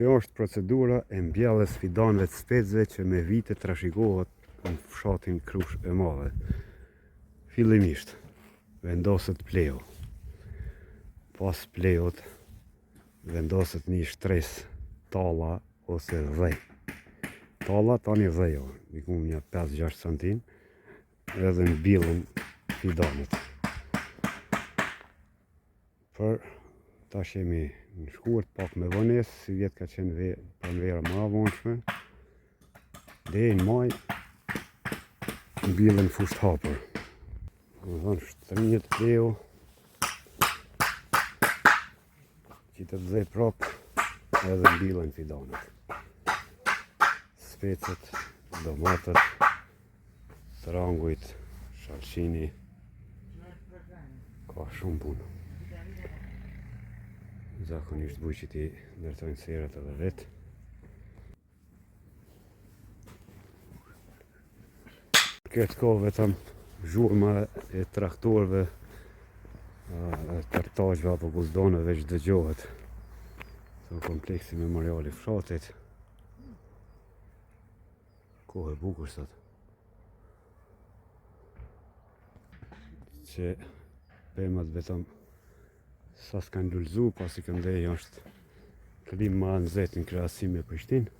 Kjo është procedura e mbjelljes fidanëve të specëve që me vite trashëgohet në fshatin Krush e Madhe. Fillimisht vendoset pleu. Pas pleut vendoset një shtres talla ose dhej. Talla tani dhejo, diku një 5-6 cm, edhe mbillen fidanët. Për tash jemi në shkurt pak me vonesë, si vjetë ka qenë pranvera më avonshme. Deri në maj mbillen fusht hapur. Do të thonë shtrënjet pleu, që të dhej prap edhe mbillen fidanët. Specet, domatët, trangujt, shalqini, ka shumë punë. Zakonisht bujqit i ndërtojnë serat edhe vetë. Këtë ka vetëm zhurma e traktorëve, tërtaqve apo buzdonëve që dëgjohet. Të kompleksi memoriali fshatit. Kohë e bukur sot. Që pemat vetëm sa s'kanë lullzu, pasi këndej është klim ma nxehtë në krahasim me Prishtinë.